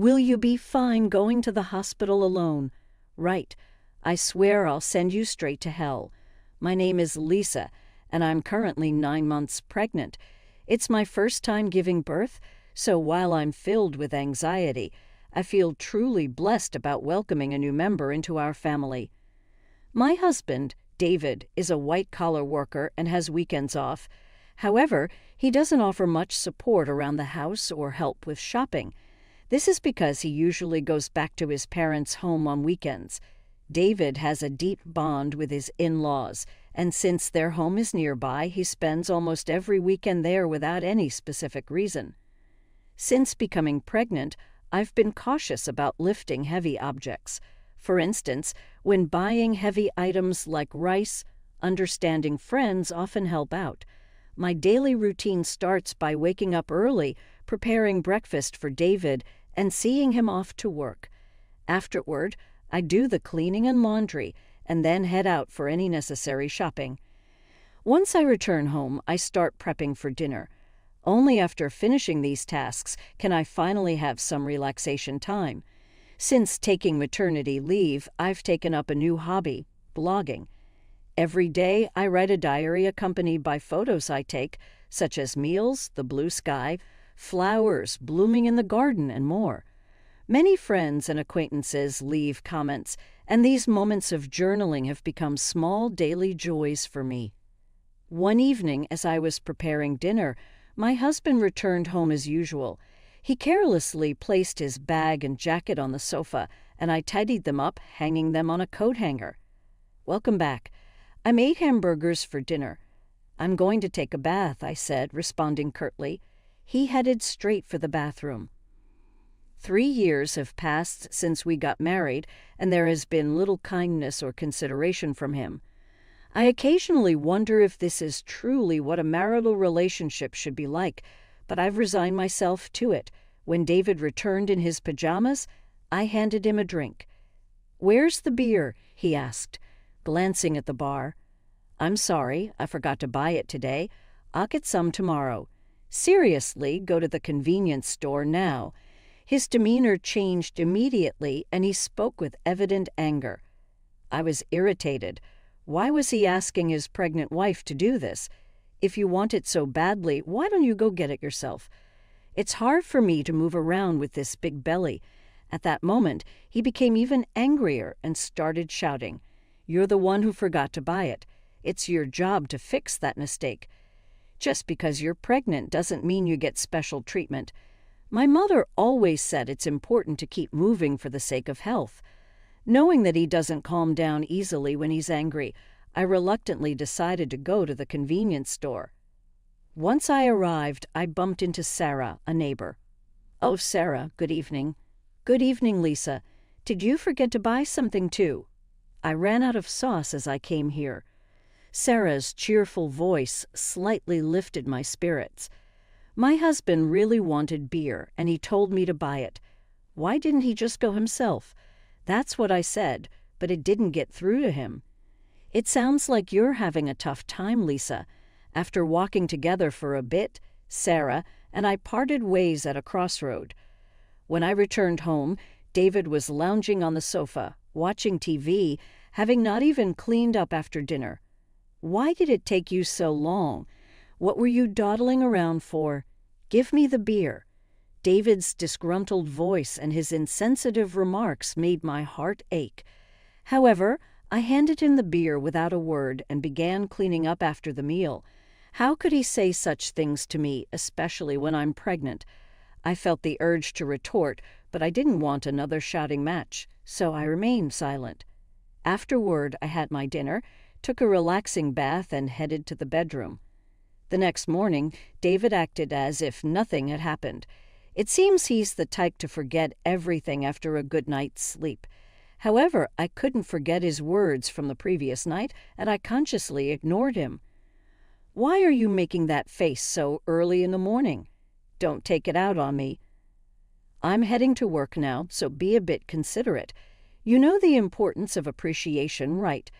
Will you be fine going to the hospital alone? Right. I swear I'll send you straight to hell. My name is Lisa, and I'm currently 9 months pregnant. It's my first time giving birth, so while I'm filled with anxiety, I feel truly blessed about welcoming a new member into our family. My husband, David, is a white-collar worker and has weekends off. However, he doesn't offer much support around the house or help with shopping. This is because he usually goes back to his parents' home on weekends. David has a deep bond with his in-laws, and since their home is nearby, he spends almost every weekend there without any specific reason. Since becoming pregnant, I've been cautious about lifting heavy objects. For instance, when buying heavy items like rice, understanding friends often help out. My daily routine starts by waking up early, preparing breakfast for David, and seeing him off to work. Afterward, I do the cleaning and laundry, and then head out for any necessary shopping. Once I return home, I start prepping for dinner. Only after finishing these tasks can I finally have some relaxation time. Since taking maternity leave, I've taken up a new hobby, blogging. Every day, I write a diary accompanied by photos I take, such as meals, the blue sky, flowers blooming in the garden, and more. Many friends and acquaintances leave comments, and these moments of journaling have become small daily joys for me. One evening, as I was preparing dinner, my husband returned home as usual. He carelessly placed his bag and jacket on the sofa, and I tidied them up, hanging them on a coat hanger. "Welcome back. I made hamburgers for dinner." "I'm going to take a bath," I said, responding curtly. He headed straight for the bathroom. 3 years have passed since we got married, and there has been little kindness or consideration from him. I occasionally wonder if this is truly what a marital relationship should be like, but I've resigned myself to it. When David returned in his pajamas, I handed him a drink. "Where's the beer?" he asked, glancing at the bar. "I'm sorry, I forgot to buy it today. I'll get some tomorrow." "Seriously, go to the convenience store now." His demeanor changed immediately, and he spoke with evident anger. I was irritated. Why was he asking his pregnant wife to do this? If you want it so badly, why don't you go get it yourself? It's hard for me to move around with this big belly. At that moment, he became even angrier and started shouting, "You're the one who forgot to buy it. It's your job to fix that mistake. Just because you're pregnant doesn't mean you get special treatment. My mother always said it's important to keep moving for the sake of health." Knowing that he doesn't calm down easily when he's angry, I reluctantly decided to go to the convenience store. Once I arrived, I bumped into Sarah, a neighbor. "Oh, Sarah, good evening." "Good evening, Lisa. Did you forget to buy something too?" "I ran out of sauce as I came here." Sarah's cheerful voice slightly lifted my spirits. My husband really wanted beer, and he told me to buy it. Why didn't he just go himself? That's what I said, but it didn't get through to him. "It sounds like you're having a tough time, Lisa." After walking together for a bit, Sarah and I parted ways at a crossroad. When I returned home, David was lounging on the sofa, watching TV, having not even cleaned up after dinner. "Why did it take you so long? What were you dawdling around for? Give me the beer." David's disgruntled voice and his insensitive remarks made my heart ache. However, I handed him the beer without a word and began cleaning up after the meal. How could he say such things to me, especially when I'm pregnant? I felt the urge to retort, but I didn't want another shouting match, so I remained silent. Afterward, I had my dinner, took a relaxing bath, and headed to the bedroom. The next morning, David acted as if nothing had happened. It seems he's the type to forget everything after a good night's sleep. However, I couldn't forget his words from the previous night, and I consciously ignored him. "Why are you making that face so early in the morning? Don't take it out on me." "I'm heading to work now, so be a bit considerate. You know the importance of appreciation, right?"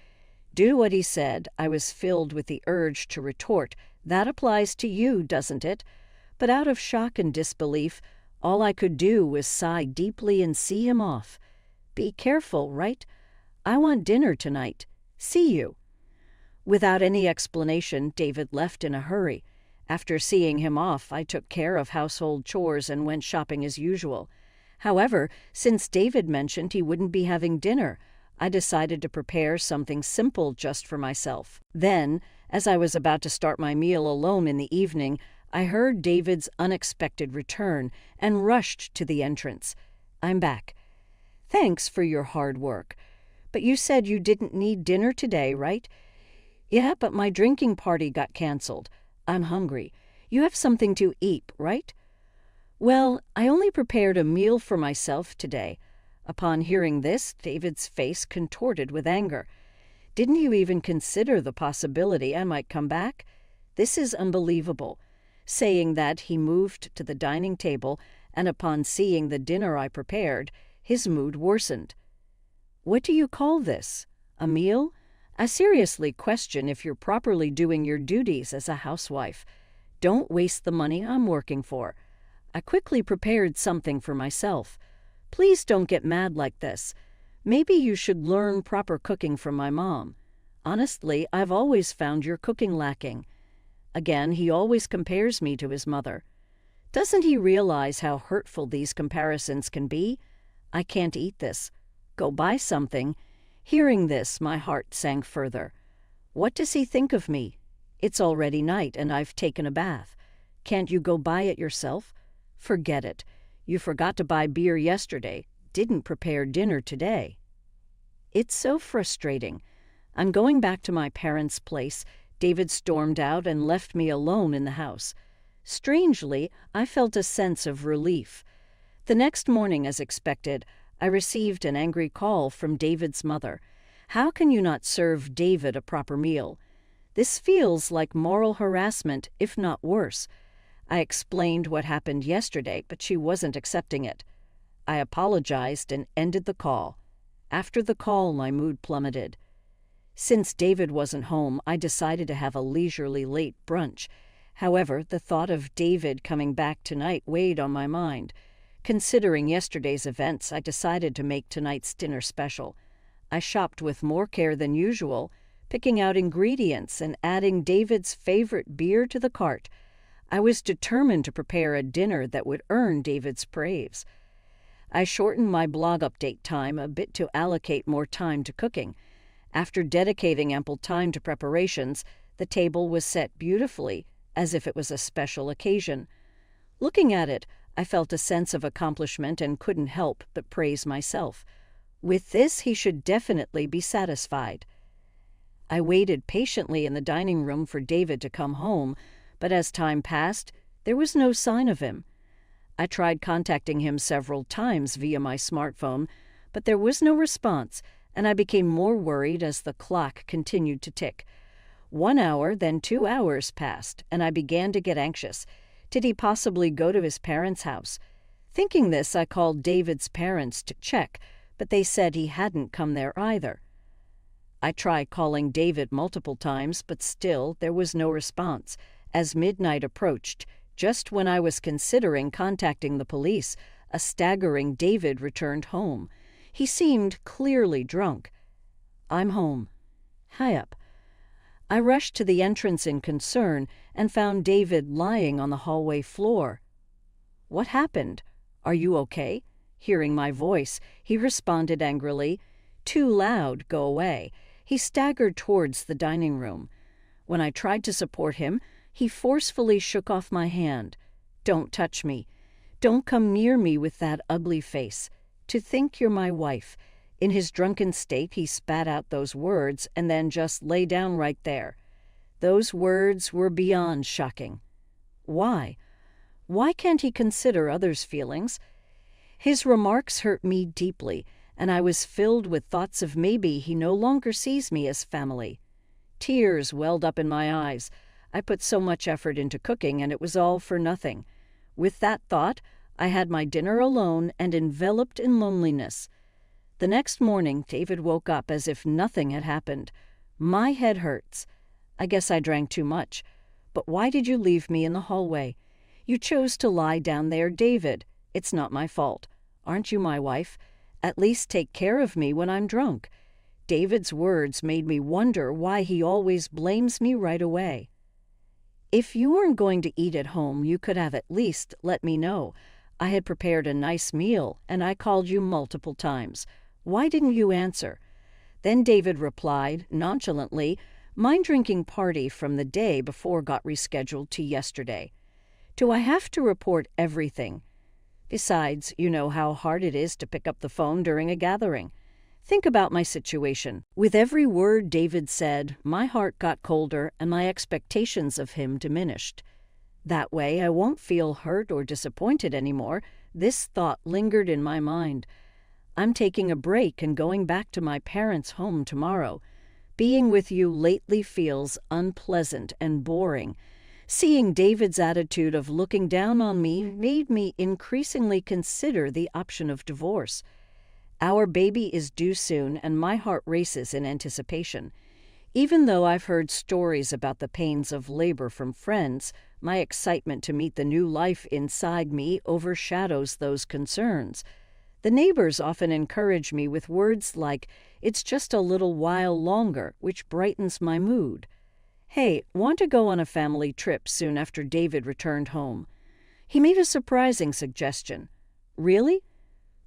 Do what he said. I was filled with the urge to retort, "That applies to you, doesn't it?" But out of shock and disbelief, All I could do was sigh deeply and see him off. Be careful, right? I want dinner tonight. See you. Without any explanation, David left in a hurry. After seeing him off, I took care of household chores and went shopping as usual. However, since David mentioned he wouldn't be having dinner, I decided to prepare something simple just for myself. Then, as I was about to start my meal alone in the evening, I heard David's unexpected return and rushed to the entrance. I'm back. Thanks for your hard work. But you said you didn't need dinner today, right? Yeah, but my drinking party got canceled. I'm hungry. You have something to eat, right? Well, I only prepared a meal for myself today. Upon hearing this, David's face contorted with anger. Didn't you even consider the possibility I might come back? This is unbelievable. Saying that, he moved to the dining table, and upon seeing the dinner I prepared, his mood worsened. What do you call this? A meal? I seriously question if you're properly doing your duties as a housewife. Don't waste the money I'm working for. I quickly prepared something for myself. Please don't get mad like this. Maybe you should learn proper cooking from my mom. Honestly, I've always found your cooking lacking. Again, he always compares me to his mother. Doesn't he realize how hurtful these comparisons can be? I can't eat this. Go buy something. Hearing this, my heart sank further. What does he think of me? It's already night and I've taken a bath. Can't you go buy it yourself? Forget it. You forgot to buy beer yesterday, didn't prepare dinner today. It's so frustrating. I'm going back to my parents' place. David stormed out and left me alone in the house. Strangely, I felt a sense of relief. The next morning, as expected, I received an angry call from David's mother. How can you not serve David a proper meal? This feels like moral harassment, if not worse. I explained what happened yesterday, but she wasn't accepting it. I apologized and ended the call. After the call, my mood plummeted. Since David wasn't home, I decided to have a leisurely late brunch. However, the thought of David coming back tonight weighed on my mind. Considering yesterday's events, I decided to make tonight's dinner special. I shopped with more care than usual, picking out ingredients and adding David's favorite beer to the cart. I was determined to prepare a dinner that would earn David's praise. I shortened my blog update time a bit to allocate more time to cooking. After dedicating ample time to preparations, the table was set beautifully, as if it was a special occasion. Looking at it, I felt a sense of accomplishment and couldn't help but praise myself. With this, he should definitely be satisfied. I waited patiently in the dining room for David to come home, but as time passed, there was no sign of him. I tried contacting him several times via my smartphone, but there was no response, and I became more worried as the clock continued to tick. 1 hour, then 2 hours passed, and I began to get anxious. Did he possibly go to his parents' house? Thinking this, I called David's parents to check, but they said he hadn't come there either. I tried calling David multiple times, but still there was no response. As midnight approached, just when I was considering contacting the police, a staggering David returned home. He seemed clearly drunk. I'm home. Hi up. I rushed to the entrance in concern and found David lying on the hallway floor. What happened? Are you okay? Hearing my voice, he responded angrily. Too loud, go away. He staggered towards the dining room. When I tried to support him, he forcefully shook off my hand. Don't touch me. Don't come near me with that ugly face. To think you're my wife. In his drunken state, he spat out those words and then just lay down right there. Those words were beyond shocking. Why? Why can't he consider others' feelings? His remarks hurt me deeply, and I was filled with thoughts of maybe he no longer sees me as family. Tears welled up in my eyes. I put so much effort into cooking, and it was all for nothing. With that thought, I had my dinner alone and enveloped in loneliness. The next morning, David woke up as if nothing had happened. My head hurts. I guess I drank too much. But why did you leave me in the hallway? You chose to lie down there, David. It's not my fault. Aren't you my wife? At least take care of me when I'm drunk." David's words made me wonder why he always blames me right away. "If you weren't going to eat at home, you could have at least let me know. I had prepared a nice meal, and I called you multiple times. Why didn't you answer?" Then David replied, nonchalantly, "My drinking party from the day before got rescheduled to yesterday. Do I have to report everything? Besides, you know how hard it is to pick up the phone during a gathering. Think about my situation." With every word David said, my heart got colder and my expectations of him diminished. That way, I won't feel hurt or disappointed anymore. This thought lingered in my mind. I'm taking a break and going back to my parents' home tomorrow. Being with you lately feels unpleasant and boring. Seeing David's attitude of looking down on me made me increasingly consider the option of divorce. Our baby is due soon, and my heart races in anticipation. Even though I've heard stories about the pains of labor from friends, my excitement to meet the new life inside me overshadows those concerns. The neighbors often encourage me with words like, "It's just a little while longer," which brightens my mood. "Hey, want to go on a family trip soon after David returned home?" He made a surprising suggestion. "Really?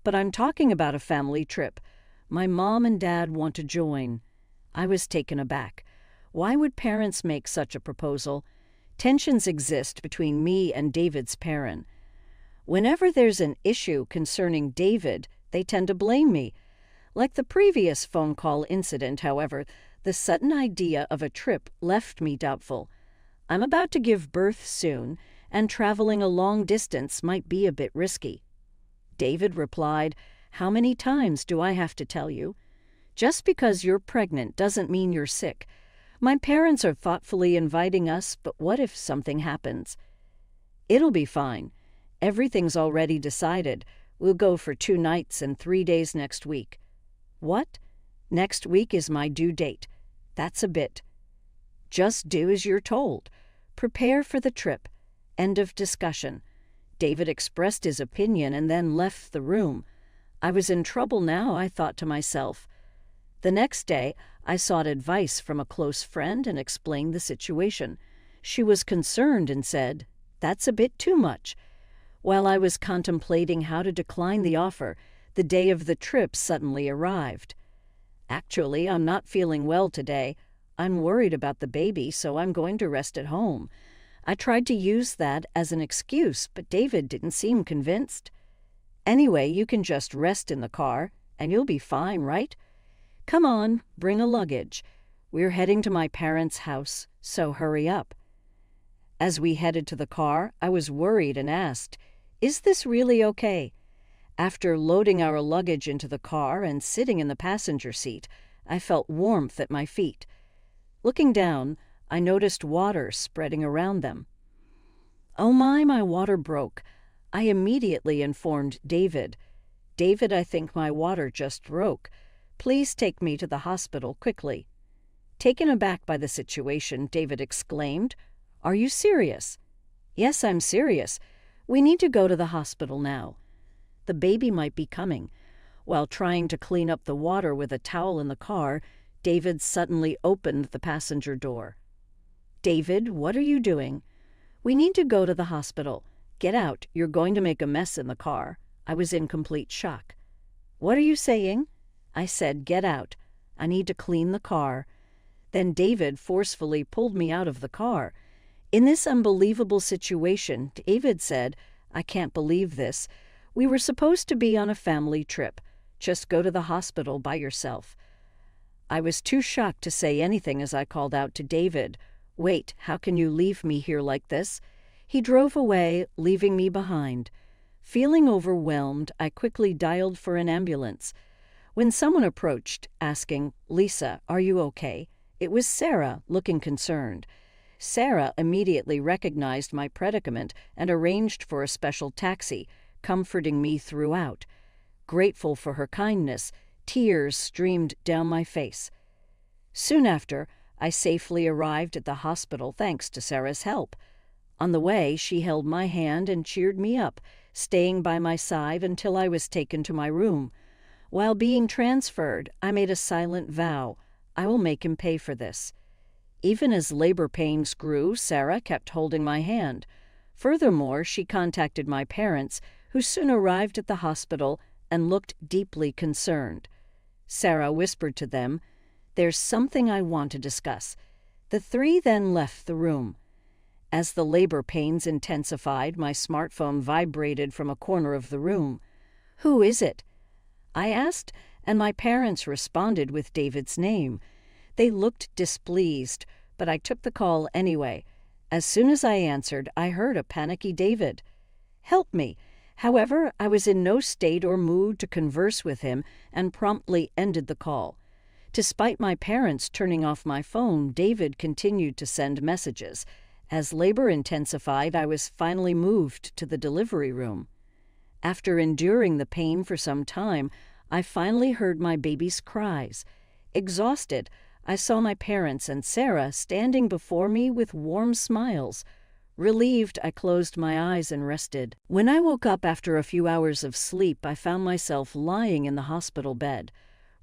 But I'm talking about a family trip. My mom and dad want to join." I was taken aback. Why would parents make such a proposal? Tensions exist between me and David's parent. Whenever there's an issue concerning David, they tend to blame me. Like the previous phone call incident, however, the sudden idea of a trip left me doubtful. I'm about to give birth soon, and traveling a long distance might be a bit risky. David replied, "How many times do I have to tell you? Just because you're pregnant doesn't mean you're sick. My parents are thoughtfully inviting us, but what if something happens?" "It'll be fine. Everything's already decided. We'll go for 2 nights and 3 days next week." "What? Next week is my due date. That's a bit." "Just do as you're told. Prepare for the trip." End of discussion. David expressed his opinion and then left the room. I was in trouble now, I thought to myself. The next day, I sought advice from a close friend and explained the situation. She was concerned and said, "That's a bit too much." While I was contemplating how to decline the offer, the day of the trip suddenly arrived. "Actually, I'm not feeling well today. I'm worried about the baby, so I'm going to rest at home." I tried to use that as an excuse, but David didn't seem convinced. "Anyway, you can just rest in the car, and you'll be fine, right? Come on, bring a luggage. We're heading to my parents' house, so hurry up." As we headed to the car, I was worried and asked, "Is this really okay?" After loading our luggage into the car and sitting in the passenger seat, I felt warmth at my feet. Looking down, I noticed water spreading around them. "Oh my water broke." I immediately informed David. "David, I think my water just broke. Please take me to the hospital quickly." Taken aback by the situation, David exclaimed, "Are you serious?" "Yes, I'm serious. We need to go to the hospital now. The baby might be coming." While trying to clean up the water with a towel in the car, David suddenly opened the passenger door. "David, what are you doing?" "We need to go to the hospital. Get out, you're going to make a mess in the car." I was in complete shock. "What are you saying?" I said, "Get out. I need to clean the car." Then David forcefully pulled me out of the car. In this unbelievable situation, David said, "I can't believe this. We were supposed to be on a family trip. Just go to the hospital by yourself." I was too shocked to say anything as I called out to David, "Wait, how can you leave me here like this?" He drove away, leaving me behind. Feeling overwhelmed, I quickly dialed for an ambulance. When someone approached, asking, "Lisa, are you okay?" It was Sarah, looking concerned. Sarah immediately recognized my predicament and arranged for a special taxi, comforting me throughout. Grateful for her kindness, tears streamed down my face. Soon after, I safely arrived at the hospital thanks to Sarah's help. On the way, she held my hand and cheered me up, staying by my side until I was taken to my room. While being transferred, I made a silent vow: I will make him pay for this. Even as labor pains grew, Sarah kept holding my hand. Furthermore, she contacted my parents, who soon arrived at the hospital and looked deeply concerned. Sarah whispered to them, "There's something I want to discuss." The three then left the room. As the labor pains intensified, my smartphone vibrated from a corner of the room. "Who is it?" I asked, and my parents responded with David's name. They looked displeased, but I took the call anyway. As soon as I answered, I heard a panicky David. "Help me." However, I was in no state or mood to converse with him and promptly ended the call. Despite my parents turning off my phone, David continued to send messages. As labor intensified, I was finally moved to the delivery room. After enduring the pain for some time, I finally heard my baby's cries. Exhausted, I saw my parents and Sarah standing before me with warm smiles. Relieved, I closed my eyes and rested. When I woke up after a few hours of sleep, I found myself lying in the hospital bed.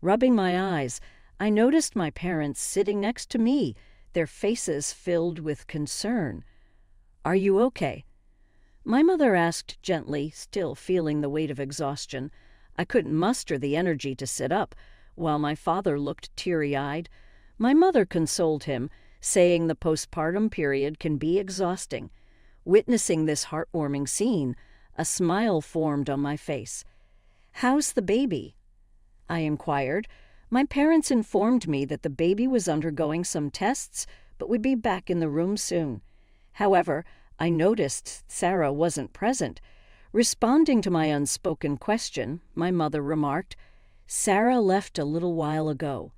Rubbing my eyes, I noticed my parents sitting next to me, their faces filled with concern. "Are you okay?" My mother asked gently, still feeling the weight of exhaustion. I couldn't muster the energy to sit up, while my father looked teary-eyed. My mother consoled him, saying the postpartum period can be exhausting. Witnessing this heartwarming scene, a smile formed on my face. "How's the baby?" I inquired. My parents informed me that the baby was undergoing some tests, but would be back in the room soon. However, I noticed Sarah wasn't present. Responding to my unspoken question, my mother remarked, "Sarah left a little while ago."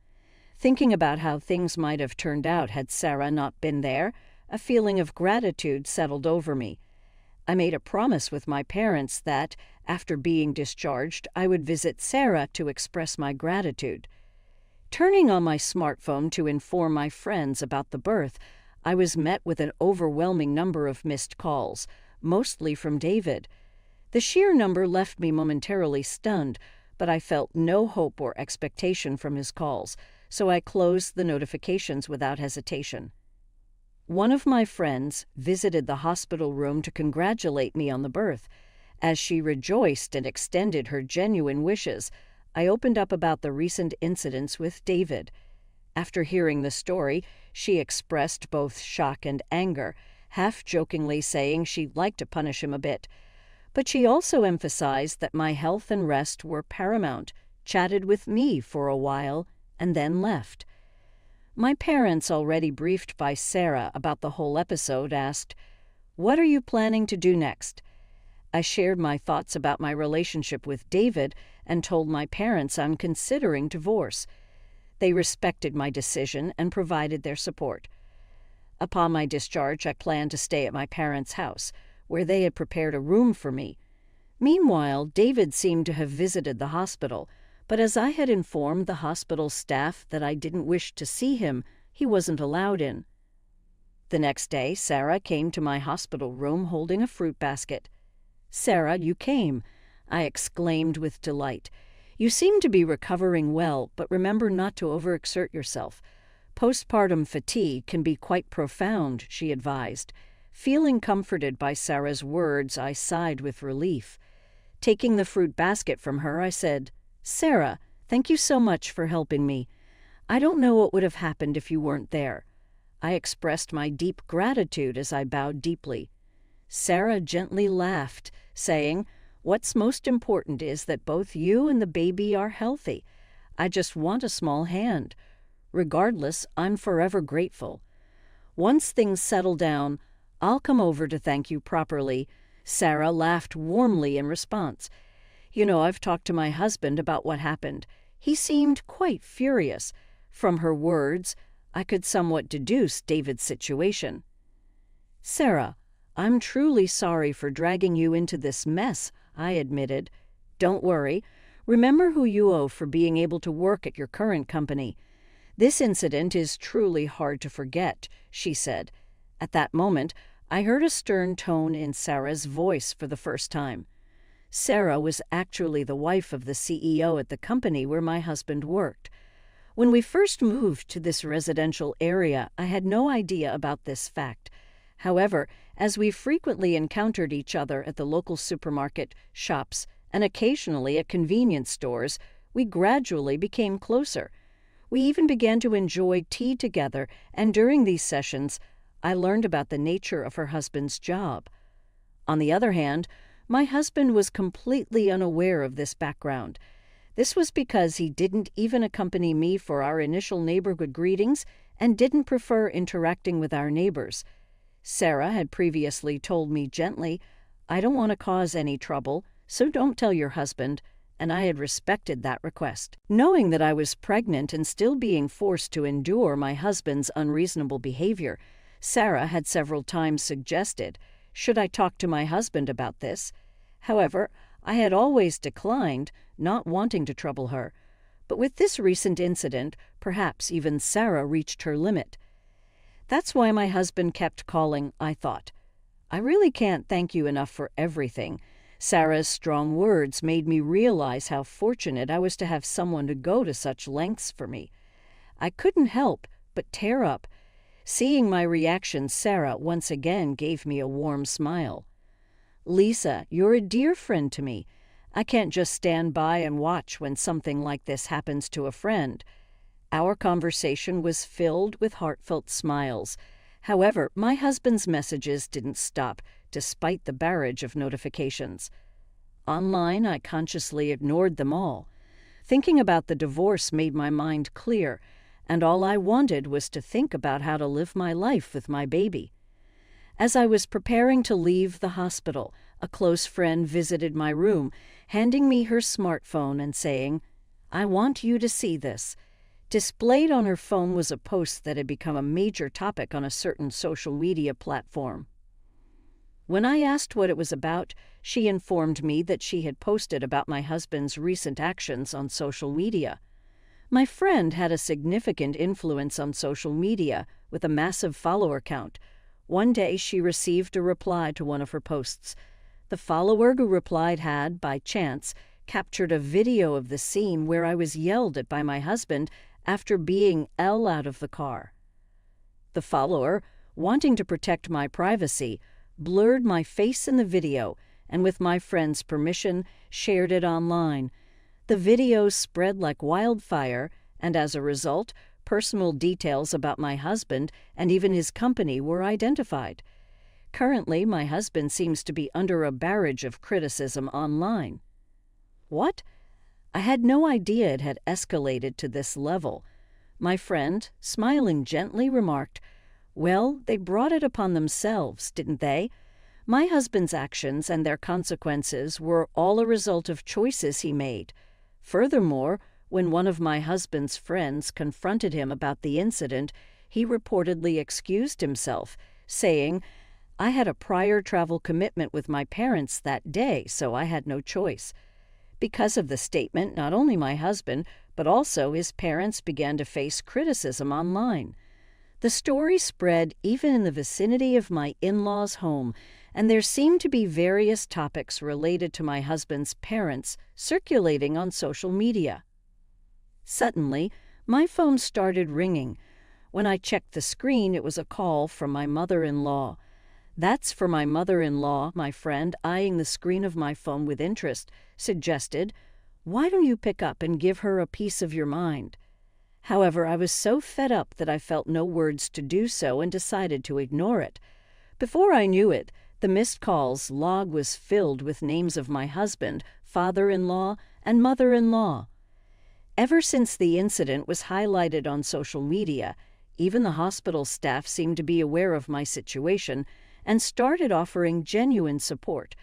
Thinking about how things might have turned out had Sarah not been there, a feeling of gratitude settled over me. I made a promise with my parents that, after being discharged, I would visit Sarah to express my gratitude. Turning on my smartphone to inform my friends about the birth, I was met with an overwhelming number of missed calls, mostly from David. The sheer number left me momentarily stunned, but I felt no hope or expectation from his calls, so I closed the notifications without hesitation. One of my friends visited the hospital room to congratulate me on the birth. As she rejoiced and extended her genuine wishes, I opened up about the recent incidents with David. After hearing the story, she expressed both shock and anger, half-jokingly saying she'd like to punish him a bit. But she also emphasized that my health and rest were paramount, chatted with me for a while, and then left. My parents, already briefed by Sarah about the whole episode, asked, "What are you planning to do next?" I shared my thoughts about my relationship with David and told my parents I'm considering divorce. They respected my decision and provided their support. Upon my discharge, I planned to stay at my parents' house, where they had prepared a room for me. Meanwhile, David seemed to have visited the hospital, but as I had informed the hospital staff that I didn't wish to see him, he wasn't allowed in. The next day, Sarah came to my hospital room holding a fruit basket. "Sarah, you came," I exclaimed with delight. "You seem to be recovering well, but remember not to overexert yourself. Postpartum fatigue can be quite profound," she advised. Feeling comforted by Sarah's words, I sighed with relief. Taking the fruit basket from her, I said, "Sarah, thank you so much for helping me. I don't know what would have happened if you weren't there." I expressed my deep gratitude as I bowed deeply. Sarah gently laughed, saying, "What's most important is that both you and the baby are healthy. I just want a small hand. Regardless, I'm forever grateful. Once things settle down, I'll come over to thank you properly." Sarah laughed warmly in response. "You know, I've talked to my husband about what happened. He seemed quite furious. From her words, I could somewhat deduce David's situation. "Sarah, I'm truly sorry for dragging you into this mess," I admitted. "Don't worry. Remember who you owe for being able to work at your current company. This incident is truly hard to forget," she said. At that moment, I heard a stern tone in Sarah's voice for the first time. Sarah was actually the wife of the CEO at the company where my husband worked. When we first moved to this residential area, I had no idea about this fact. However, as we frequently encountered each other at the local supermarket, shops, and occasionally at convenience stores, we gradually became closer. We even began to enjoy tea together, and during these sessions, I learned about the nature of her husband's job. On the other hand, my husband was completely unaware of this background. This was because he didn't even accompany me for our initial neighborhood greetings and didn't prefer interacting with our neighbors. Sarah had previously told me gently, "I don't want to cause any trouble, so don't tell your husband," and I had respected that request. Knowing that I was pregnant and still being forced to endure my husband's unreasonable behavior, Sarah had several times suggested, should I talk to my husband about this? However, I had always declined, not wanting to trouble her. But with this recent incident, perhaps even Sarah reached her limit. That's why my husband kept calling, I thought. I really can't thank you enough for everything. Sarah's strong words made me realize how fortunate I was to have someone to go to such lengths for me. I couldn't help but tear up. Seeing my reaction, Sarah once again gave me a warm smile. "Lisa, you're a dear friend to me. I can't just stand by and watch when something like this happens to a friend." Our conversation was filled with heartfelt smiles. However, my husband's messages didn't stop, despite the barrage of notifications. Online, I consciously ignored them all. Thinking about the divorce made my mind clear, and all I wanted was to think about how to live my life with my baby. As I was preparing to leave the hospital, a close friend visited my room, handing me her smartphone and saying, "I want you to see this." Displayed on her phone was a post that had become a major topic on a certain social media platform. When I asked what it was about, she informed me that she had posted about my husband's recent actions on social media. My friend had a significant influence on social media with a massive follower count. One day she received a reply to one of her posts. The follower who replied had, by chance, captured a video of the scene where I was yelled at by my husband after being out of the car. The follower, wanting to protect my privacy, blurred my face in the video and, with my friend's permission, shared it online. The video spread like wildfire, and as a result, personal details about my husband and even his company were identified. Currently, my husband seems to be under a barrage of criticism online. What? I had no idea it had escalated to this level. My friend, smiling gently, remarked, "Well, they brought it upon themselves, didn't they? My husband's actions and their consequences were all a result of choices he made. Furthermore, when one of my husband's friends confronted him about the incident, he reportedly excused himself, saying, 'I had a prior travel commitment with my parents that day, so I had no choice.' Because of the statement, not only my husband, but also his parents began to face criticism online. The story spread even in the vicinity of my in-laws' home, and there seemed to be various topics related to my husband's parents circulating on social media. Suddenly, my phone started ringing. When I checked the screen, it was a call from my mother-in-law. "That's for my mother-in-law," my friend, eyeing the screen of my phone with interest, suggested. "Why don't you pick up and give her a piece of your mind?" However, I was so fed up that I felt no words to do so and decided to ignore it. Before I knew it, the missed calls log was filled with names of my husband, father-in-law, and mother-in-law. Ever since the incident was highlighted on social media, even the hospital staff seemed to be aware of my situation and started offering genuine support.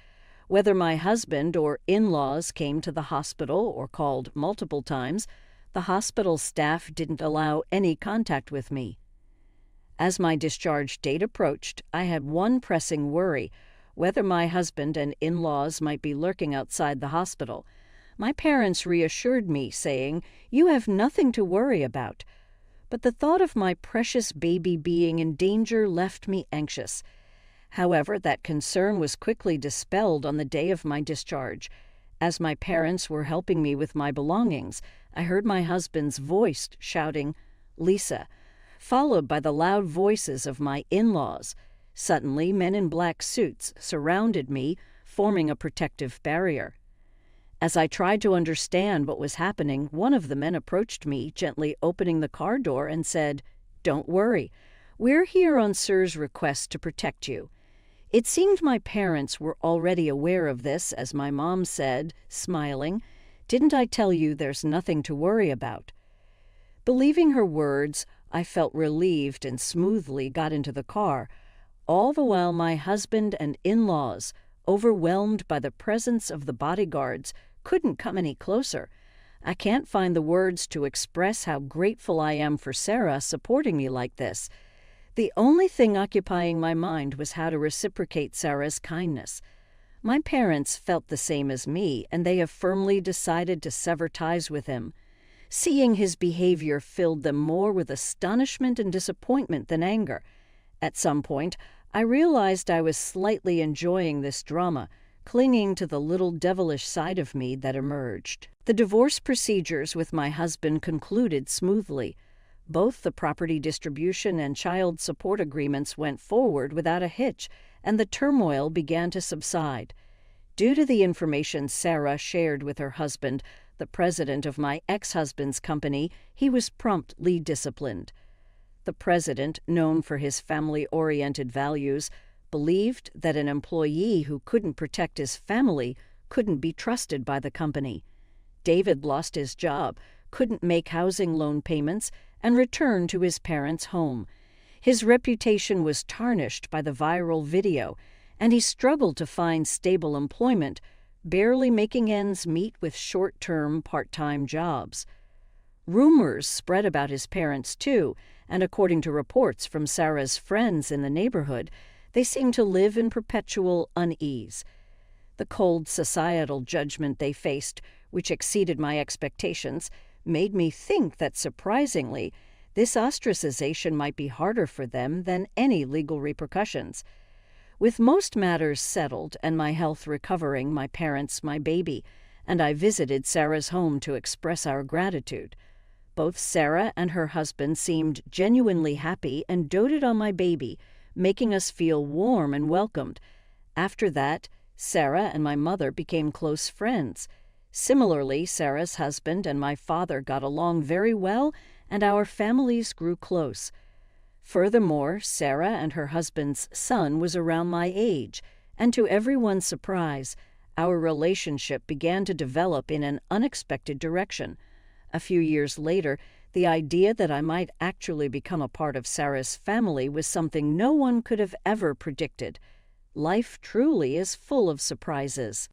Whether my husband or in-laws came to the hospital or called multiple times, the hospital staff didn't allow any contact with me. As my discharge date approached, I had one pressing worry: whether my husband and in-laws might be lurking outside the hospital. My parents reassured me, saying, "You have nothing to worry about." But the thought of my precious baby being in danger left me anxious. However, that concern was quickly dispelled on the day of my discharge. As my parents were helping me with my belongings, I heard my husband's voice shouting, "Lisa," followed by the loud voices of my in-laws. Suddenly, men in black suits surrounded me, forming a protective barrier. As I tried to understand what was happening, one of the men approached me, gently opening the car door, and said, "Don't worry. We're here on Sir's request to protect you." It seemed my parents were already aware of this, as my mom said, smiling, "Didn't I tell you there's nothing to worry about?" Believing her words, I felt relieved and smoothly got into the car, all the while my husband and in-laws, overwhelmed by the presence of the bodyguards, couldn't come any closer. I can't find the words to express how grateful I am for Sarah supporting me like this. The only thing occupying my mind was how to reciprocate Sarah's kindness. My parents felt the same as me, and they have firmly decided to sever ties with him. Seeing his behavior filled them more with astonishment and disappointment than anger. At some point, I realized I was slightly enjoying this drama, clinging to the little devilish side of me that emerged. The divorce procedures with my husband concluded smoothly. Both the property distribution and child support agreements went forward without a hitch, and the turmoil began to subside. Due to the information Sarah shared with her husband, the president of my ex-husband's company, he was promptly disciplined. The president, known for his family-oriented values, believed that an employee who couldn't protect his family couldn't be trusted by the company. David lost his job, couldn't make housing loan payments, and returned to his parents' home. His reputation was tarnished by the viral video, and he struggled to find stable employment, barely making ends meet with short-term, part-time jobs. Rumors spread about his parents, too, and according to reports from Sarah's friends in the neighborhood, they seemed to live in perpetual unease. The cold societal judgment they faced, which exceeded my expectations, made me think that, surprisingly, this ostracization might be harder for them than any legal repercussions. With most matters settled and my health recovering, my parents, my baby, and I visited Sarah's home to express our gratitude. Both Sarah and her husband seemed genuinely happy and doted on my baby, making us feel warm and welcomed. After that, Sarah and my mother became close friends. Similarly, Sarah's husband and my father got along very well, and our families grew close. Furthermore, Sarah and her husband's son was around my age, and to everyone's surprise, our relationship began to develop in an unexpected direction. A few years later, the idea that I might actually become a part of Sarah's family was something no one could have ever predicted. Life truly is full of surprises.